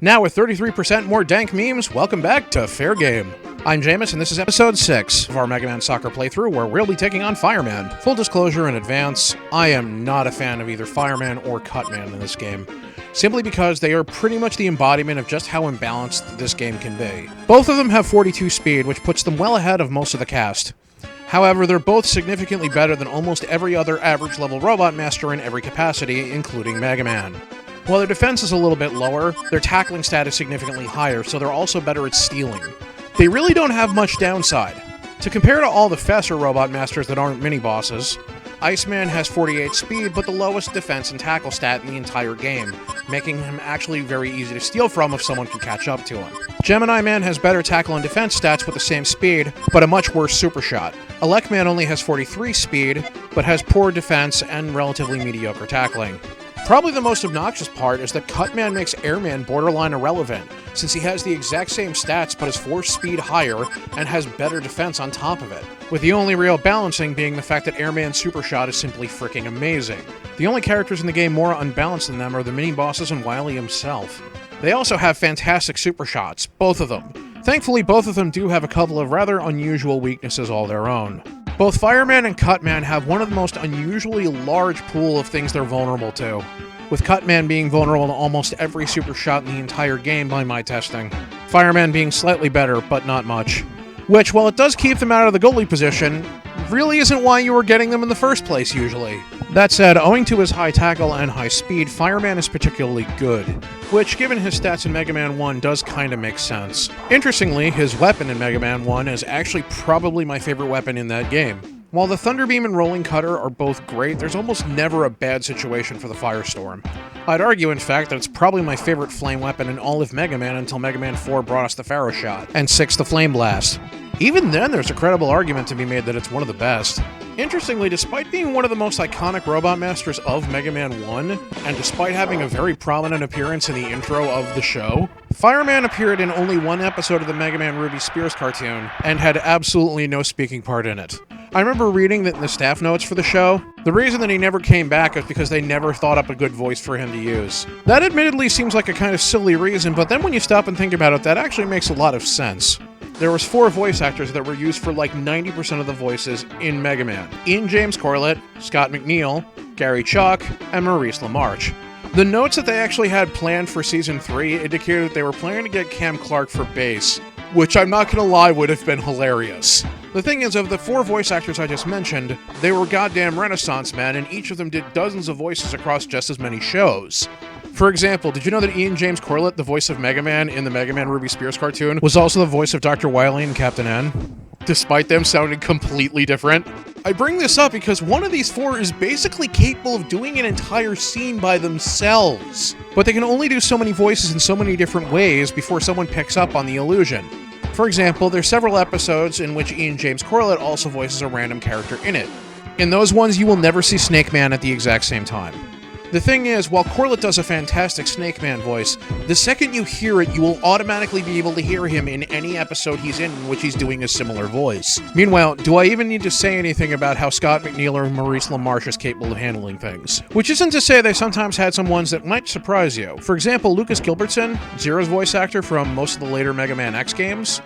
Now with 33% more dank memes, welcome back to Fair Game. I'm Jaimas, and this is episode 6 of our Megaman Soccer playthrough, where we'll be taking on Fireman. Full disclosure in advance, I am not a fan of either Fireman or Cutman in this game, simply because they are pretty much the embodiment of just how imbalanced this game can be. Both of them have 42 speed, which puts them well ahead of most of the cast. However, they're both significantly better than almost every other average-level Robot Master in every capacity, including Megaman. While their defense is a little bit lower, their tackling stat is significantly higher, so they're also better at stealing. They really don't have much downside. To compare to all the faster Robot Masters that aren't mini-bosses, Iceman has 48 speed, but the lowest defense and tackle stat in the entire game, making him actually very easy to steal from if someone can catch up to him. Gemini Man has better tackle and defense stats with the same speed, but a much worse super shot. Elecman only has 43 speed, but has poor defense and relatively mediocre tackling. Probably the most obnoxious part is that Cutman makes Airman borderline irrelevant, since he has the exact same stats but is 4 speed higher and has better defense on top of it, with the only real balancing being the fact that Airman's super shot is simply freaking amazing. The only characters in the game more unbalanced than them are the mini-bosses and Wily himself. They also have fantastic super shots, both of them. Thankfully, both of them do have a couple of rather unusual weaknesses all their own. Both Fireman and Cutman have one of the most unusually large pool of things they're vulnerable to, with Cutman being vulnerable to almost every super shot in the entire game by my testing. Fireman being slightly better, but not much. Which, while it does keep them out of the goalie position, really isn't why you were getting them in the first place usually. That said, owing to his high tackle and high speed, Fireman is particularly good, which, given his stats in Mega Man 1, does kinda make sense. Interestingly, his weapon in Mega Man 1 is actually probably my favorite weapon in that game. While the Thunderbeam and Rolling Cutter are both great, there's almost never a bad situation for the Firestorm. I'd argue, in fact, that it's probably my favorite flame weapon in all of Mega Man until Mega Man 4 brought us the Pharaoh Shot, and 6 the Flame Blast. Even then, there's a credible argument to be made that it's one of the best. Interestingly, despite being one of the most iconic Robot Masters of Mega Man 1, and despite having a very prominent appearance in the intro of the show, Fireman appeared in only one episode of the Mega Man Ruby Spears cartoon, and had absolutely no speaking part in it. I remember reading that in the staff notes for the show, the reason that he never came back is because they never thought up a good voice for him to use. That admittedly seems like a kind of silly reason, but then when you stop and think about it, that actually makes a lot of sense. There was 4 voice actors that were used for like 90% of the voices in Mega Man. Ian James Corlett, Scott McNeil, Gary Chalk, and Maurice LaMarche. The notes that they actually had planned for Season 3 indicated that they were planning to get Cam Clark for bass, which I'm not gonna lie would have been hilarious. The thing is, of the 4 voice actors I just mentioned, they were goddamn Renaissance men, and each of them did dozens of voices across just as many shows. For example, did you know that Ian James Corlett, the voice of Mega Man in the Mega Man Ruby Spears cartoon, was also the voice of Dr. Wily and Captain N? Despite them sounding completely different. I bring this up because one of these 4 is basically capable of doing an entire scene by themselves, but they can only do so many voices in so many different ways before someone picks up on the illusion. For example, there's several episodes in which Ian James Corlett also voices a random character in it. In those ones, you will never see Snake Man at the exact same time. The thing is, while Corlett does a fantastic Snake Man voice, the second you hear it, you will automatically be able to hear him in any episode he's in which he's doing a similar voice. Meanwhile, do I even need to say anything about how Scott McNeil or Maurice LaMarche is capable of handling things? Which isn't to say they sometimes had some ones that might surprise you. For example, Lucas Gilbertson, Zero's voice actor from most of the later Mega Man X games,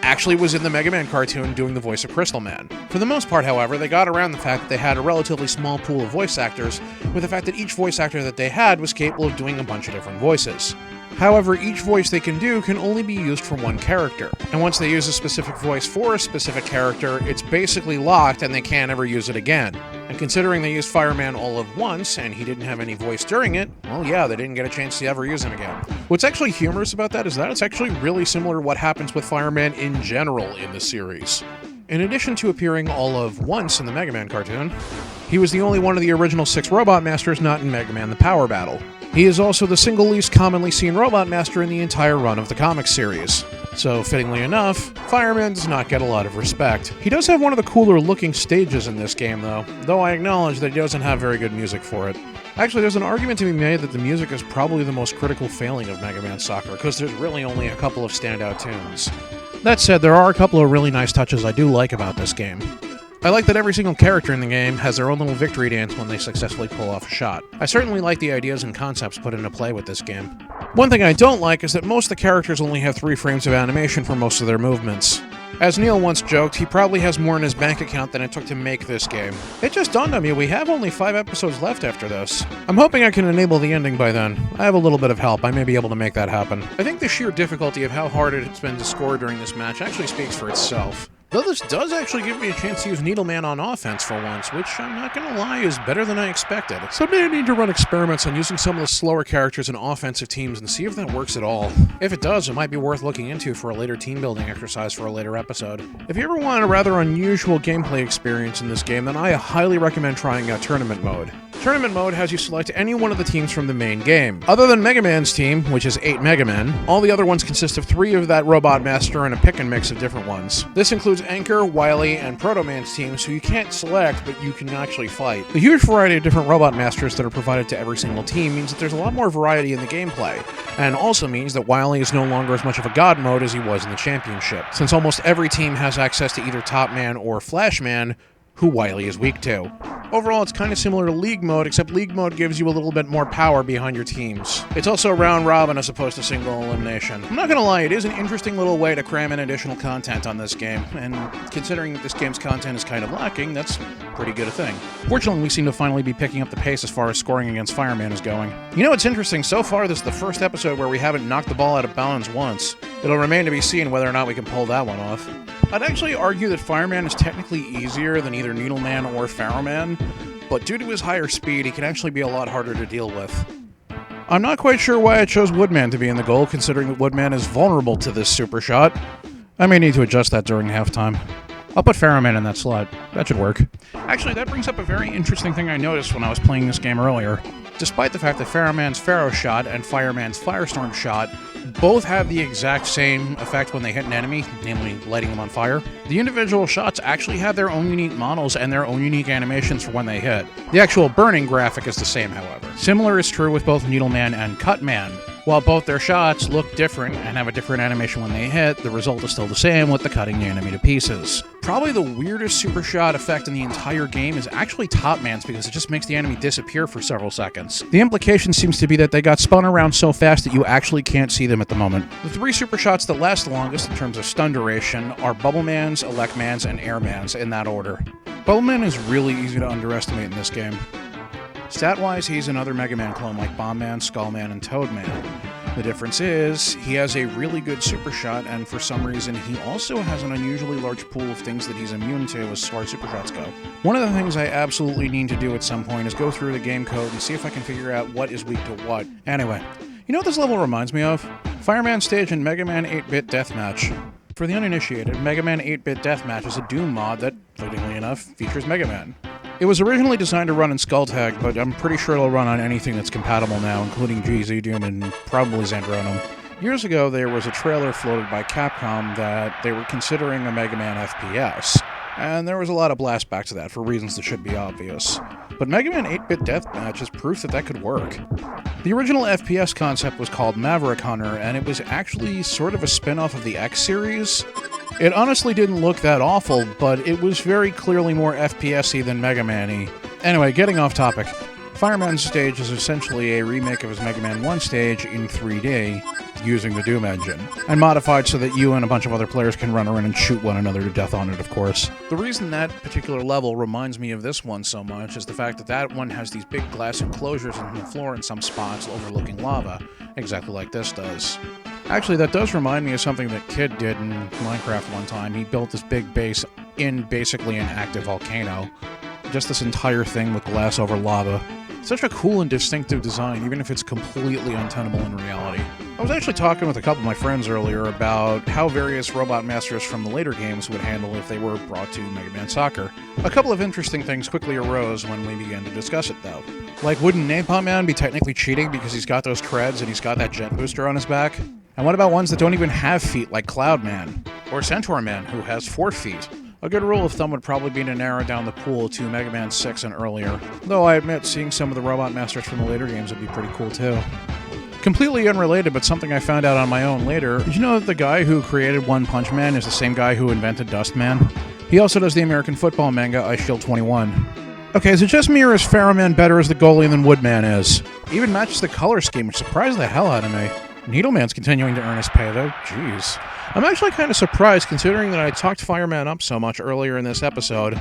actually was in the Mega Man cartoon doing the voice of Crystal Man. For the most part, however, they got around the fact that they had a relatively small pool of voice actors, with the fact that each voice actor that they had was capable of doing a bunch of different voices. However, each voice they can do can only be used for one character, and once they use a specific voice for a specific character, it's basically locked and they can't ever use it again. And considering they used Fireman all of once, and he didn't have any voice during it, well yeah, they didn't get a chance to ever use him again. What's actually humorous about that is that it's actually really similar to what happens with Fireman in general in the series. In addition to appearing all of once in the Mega Man cartoon, he was the only one of the original 6 Robot Masters not in Mega Man the Power Battle. He is also the single least commonly seen Robot Master in the entire run of the comic series. So, fittingly enough, Fireman does not get a lot of respect. He does have one of the cooler looking stages in this game though I acknowledge that he doesn't have very good music for it. Actually, there's an argument to be made that the music is probably the most critical failing of Mega Man Soccer, because there's really only a couple of standout tunes. That said, there are a couple of really nice touches I do like about this game. I like that every single character in the game has their own little victory dance when they successfully pull off a shot. I certainly like the ideas and concepts put into play with this game. One thing I don't like is that most of the characters only have 3 frames of animation for most of their movements. As Neil once joked, he probably has more in his bank account than it took to make this game. It just dawned on me, we have only 5 episodes left after this. I'm hoping I can enable the ending by then. I have a little bit of help, I may be able to make that happen. I think the sheer difficulty of how hard it's been to score during this match actually speaks for itself. Though this does actually give me a chance to use Needleman on offense for once, which I'm not gonna lie is better than I expected. Someday I need to run experiments on using some of the slower characters in offensive teams and see if that works at all. If it does, it might be worth looking into for a later team building exercise for a later episode. If you ever want a rather unusual gameplay experience in this game, then I highly recommend trying out Tournament Mode. Tournament Mode has you select any one of the teams from the main game. Other than Mega Man's team, which is 8 Megamen, all the other ones consist of 3 of that Robot Master and a pick and mix of different ones. This includes Anchor, Wily, and Proto Man's teams, who you can't select, but you can actually fight. The huge variety of different Robot Masters that are provided to every single team means that there's a lot more variety in the gameplay, and also means that Wily is no longer as much of a god mode as he was in the championship, since almost every team has access to either Top Man or Flash Man, who Wily is weak to. Overall, it's kind of similar to League Mode, except League Mode gives you a little bit more power behind your teams. It's also round robin as opposed to single elimination. I'm not gonna lie, it is an interesting little way to cram in additional content on this game, and considering that this game's content is kind of lacking, that's pretty good a thing. Fortunately, we seem to finally be picking up the pace as far as scoring against Fireman is going. You know what's interesting? So far, this is the first episode where we haven't knocked the ball out of bounds once. It'll remain to be seen whether or not we can pull that one off. I'd actually argue that Fireman is technically easier than either Needleman or Fireman, but due to his higher speed, he can actually be a lot harder to deal with. I'm not quite sure why I chose Woodman to be in the goal, considering that Woodman is vulnerable to this super shot. I may need to adjust that during halftime. I'll put Fireman in that slot. That should work. Actually, that brings up a very interesting thing I noticed when I was playing this game earlier. Despite the fact that Fireman's Pharaoh shot and Fireman's Firestorm shot both have the exact same effect when they hit an enemy, namely lighting them on fire, the individual shots actually have their own unique models and their own unique animations for when they hit. The actual burning graphic is the same, however. Similar is true with both Needleman and Cutman. While both their shots look different and have a different animation when they hit, the result is still the same with the cutting the enemy to pieces. Probably the weirdest super shot effect in the entire game is actually Top Man's, because it just makes the enemy disappear for several seconds. The implication seems to be that they got spun around so fast that you actually can't see them at the moment. The 3 super shots that last the longest in terms of stun duration are Bubble Man's, Elect Man's, and Air Man's in that order. Bubble Man is really easy to underestimate in this game. Stat-wise, he's another Mega Man clone like Bomb Man, Skull Man, and Toad Man. The difference is, he has a really good super shot, and for some reason, he also has an unusually large pool of things that he's immune to as far as super shots go. One of the things I absolutely need to do at some point is go through the game code and see if I can figure out what is weak to what. Anyway, you know what this level reminds me of? Fireman stage in Mega Man 8-Bit Deathmatch. For the uninitiated, Mega Man 8-Bit Deathmatch is a Doom mod that, fittingly enough, features Mega Man. It was originally designed to run in Skulltag, but I'm pretty sure it'll run on anything that's compatible now, including GZ Doom and probably Xandronum. Years ago, there was a trailer floated by Capcom that they were considering a Mega Man FPS, and there was a lot of blastbacks to that for reasons that should be obvious. But Mega Man 8-Bit Deathmatch is proof that that could work. The original FPS concept was called Maverick Hunter, and it was actually sort of a spin-off of the X series. It honestly didn't look that awful, but it was very clearly more FPS-y than Mega Man-y. Anyway, getting off topic. Fireman's stage is essentially a remake of his Mega Man 1 stage in 3D, using the Doom engine, and modified so that you and a bunch of other players can run around and shoot one another to death on it, of course. The reason that particular level reminds me of this one so much is the fact that that one has these big glass enclosures on the floor in some spots overlooking lava, exactly like this does. Actually, that does remind me of something that Kid did in Minecraft one time. He built this big base in basically an active volcano. Just this entire thing with glass over lava. Such a cool and distinctive design, even if it's completely untenable in reality. I was actually talking with a couple of my friends earlier about how various Robot Masters from the later games would handle if they were brought to Mega Man Soccer. A couple of interesting things quickly arose when we began to discuss it, though. Like, wouldn't Napalm Man be technically cheating because he's got those treads and he's got that jet booster on his back? And what about ones that don't even have feet, like Cloud Man? Or Centaur Man, who has 4 feet? A good rule of thumb would probably be to narrow down the pool to Mega Man 6 and earlier, though I admit seeing some of the Robot Masters from the later games would be pretty cool too. Completely unrelated, but something I found out on my own later, did you know that the guy who created One Punch Man is the same guy who invented Dust Man? He also does the American football manga Ice Shield 21. Okay, is it just me or is Fireman better as the goalie than Woodman is? He even matches the color scheme, which surprised the hell out of me. Needleman's continuing to earn his pay, though. Jeez. I'm actually kind of surprised, considering that I talked Fireman up so much earlier in this episode,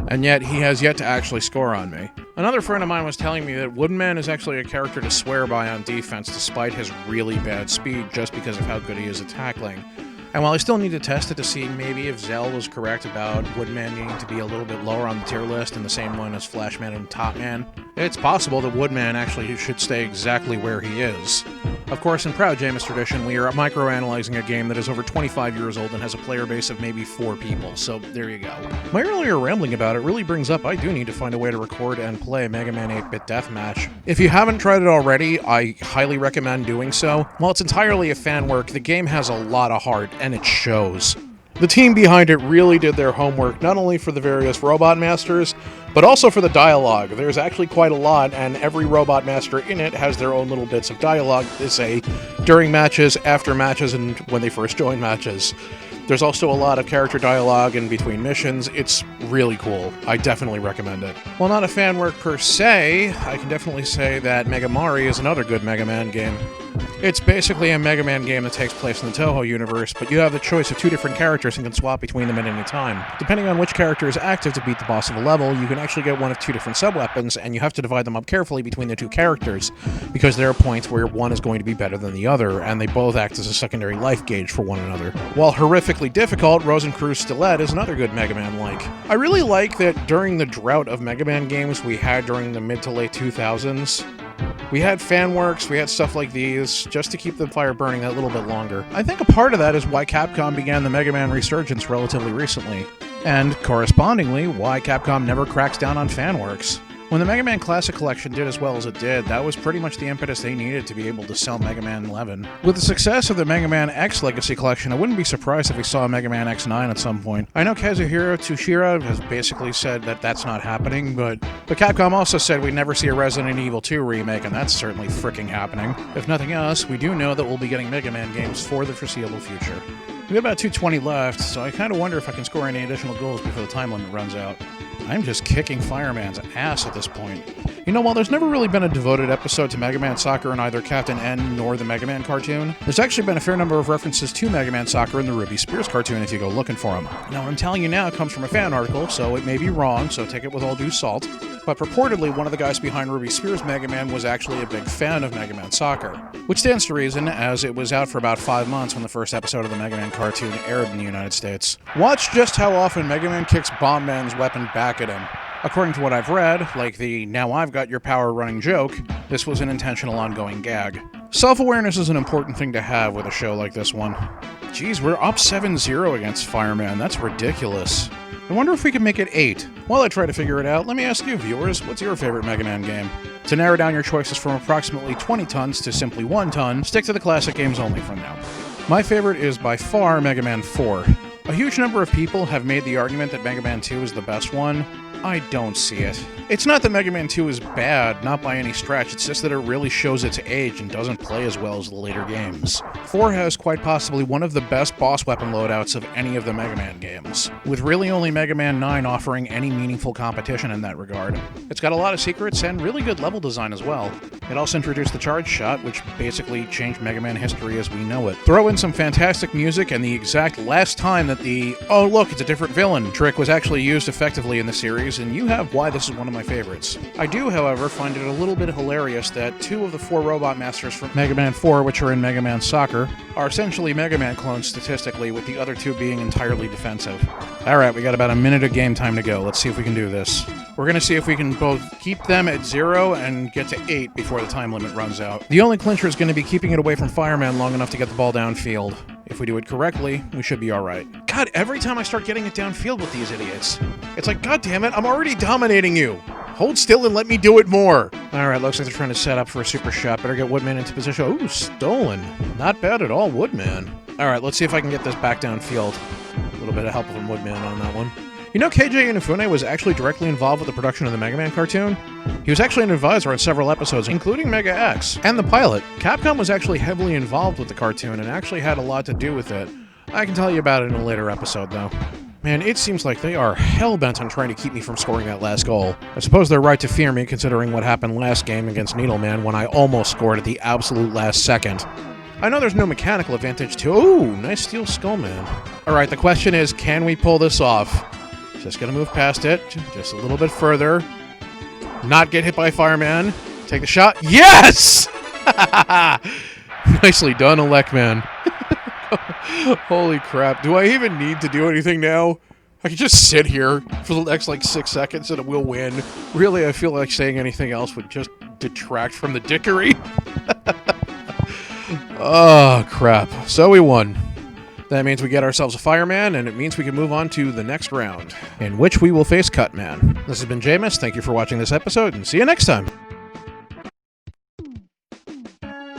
and yet he has yet to actually score on me. Another friend of mine was telling me that Woodman is actually a character to swear by on defense, despite his really bad speed, just because of how good he is at tackling. And while I still need to test it to see maybe if Zell was correct about Woodman needing to be a little bit lower on the tier list in the same one as Flashman and Topman, it's possible that Woodman actually should stay exactly where he is. Of course, in proud Jaimas tradition, we are microanalyzing a game that is over 25 years old and has a player base of maybe 4 people, so there you go. My earlier rambling about it really brings up I do need to find a way to record and play Megaman 8-bit Deathmatch. If you haven't tried it already, I highly recommend doing so. While it's entirely a fan work, the game has a lot of heart, and it shows. The team behind it really did their homework, not only for the various Robot Masters, but also for the dialogue. There's actually quite a lot, and every Robot Master in it has their own little bits of dialogue they say during matches, after matches, and when they first join matches. There's also a lot of character dialogue in between missions. It's really cool. I definitely recommend it. While not a fan work per se, I can definitely say that Megamari is another good Mega Man game. It's basically a Mega Man game that takes place in the Toho universe, but you have the choice of 2 different characters and can swap between them at any time. Depending on which character is active to beat the boss of a level, you can actually get one of 2 different sub-weapons, and you have to divide them up carefully between the 2 characters, because there are points where one is going to be better than the other, and they both act as a secondary life gauge for one another. While horrifically difficult, Rosencruz Stiletto is another good Mega Man-like. I really like that during the drought of Mega Man games we had during the mid to late 2000s, we had fan works, we had stuff like these, just to keep the fire burning that little bit longer. I think a part of that is why Capcom began the Mega Man resurgence relatively recently, and correspondingly, why Capcom never cracks down on fan works. When the Mega Man Classic Collection did as well as it did, that was pretty much the impetus they needed to be able to sell Mega Man 11. With the success of the Mega Man X Legacy Collection, I wouldn't be surprised if we saw a Mega Man X9 at some point. I know Kazuhiro Tsushira has basically said that that's not happening, but Capcom also said we'd never see a Resident Evil 2 remake, and that's certainly fricking happening. If nothing else, we do know that we'll be getting Mega Man games for the foreseeable future. We have about 220 left, so I kind of wonder if I can score any additional goals before the time limit runs out. I'm just kicking Fireman's ass at this point. You know, while there's never really been a devoted episode to Mega Man Soccer in either Captain N nor the Mega Man cartoon, there's actually been a fair number of references to Mega Man Soccer in the Ruby Spears cartoon if you go looking for them. Now, what I'm telling you now comes from a fan article, so it may be wrong, so take it with all due salt. But purportedly, one of the guys behind Ruby Spears Mega Man was actually a big fan of Mega Man Soccer, which stands to reason, as it was out for about 5 months when the first episode of the Mega Man cartoon aired in the United States. Watch just how often Mega Man kicks Bomb Man's weapon back at him. According to what I've read, like the "now I've got your power" running joke, this was an intentional ongoing gag. Self-awareness is an important thing to have with a show like this one. Geez, we're up 7-0 against Fireman. That's ridiculous. I wonder if we can make it 8. While I try to figure it out, let me ask you, viewers, what's your favorite Mega Man game? To narrow down your choices from approximately 20 tons to simply 1 ton, stick to the classic games only from now. My favorite is by far Mega Man 4. A huge number of people have made the argument that Mega Man 2 is the best one. I don't see it. It's not that Mega Man 2 is bad, not by any stretch, it's just that it really shows its age and doesn't play as well as the later games. 4 has quite possibly one of the best boss weapon loadouts of any of the Mega Man games, with really only Mega Man 9 offering any meaningful competition in that regard. It's got a lot of secrets and really good level design as well. It also introduced the charge shot, which basically changed Mega Man history as we know it. Throw in some fantastic music, and the exact last time that the "oh look, it's a different villain" trick was actually used effectively in the series, and you have why this is one of my favorites. I do, however, find it a little bit hilarious that 2 of the 4 Robot Masters from Mega Man 4, which are in Mega Man Soccer, are essentially Mega Man clones statistically, with the other 2 being entirely defensive. Alright, we got about a minute of game time to go. Let's see if we can do this. We're going to see if we can both keep them at 0 and get to 8 before the time limit runs out. The only clincher is going to be keeping it away from Fireman long enough to get the ball downfield. If we do it correctly, we should be alright. God, every time I start getting it downfield with these idiots, it's like, god damn it, I'm already dominating you! Hold still and let me do it more! Alright, looks like they're trying to set up for a super shot. Better get Woodman into position. Ooh, stolen. Not bad at all, Woodman. Alright, let's see if I can get this back downfield. A little bit of help from Woodman on that one. You know, KJ Inafune was actually directly involved with the production of the Mega Man cartoon? He was actually an advisor on several episodes, including Mega X, and the pilot. Capcom was actually heavily involved with the cartoon and actually had a lot to do with it. I can tell you about it in a later episode, though. Man, it seems like they are hell-bent on trying to keep me from scoring that last goal. I suppose they're right to fear me, considering what happened last game against Needleman when I almost scored at the absolute last second. I know there's no mechanical advantage to... Ooh, nice steel skull, man. Alright, the question is, can we pull this off? Just gonna move past it, just a little bit further. Not get hit by Fireman. Take the shot. Yes! Nicely done, Electman. Holy crap. Do I even need to do anything now? I can just sit here for the next, 6 seconds and we'll win. Really, I feel like saying anything else would just detract from the dickery. Oh, crap. So we won. That means we get ourselves a Fireman, and it means we can move on to the next round, in which we will face Cutman. This has been Jaimas. Thank you for watching this episode, and see you next time.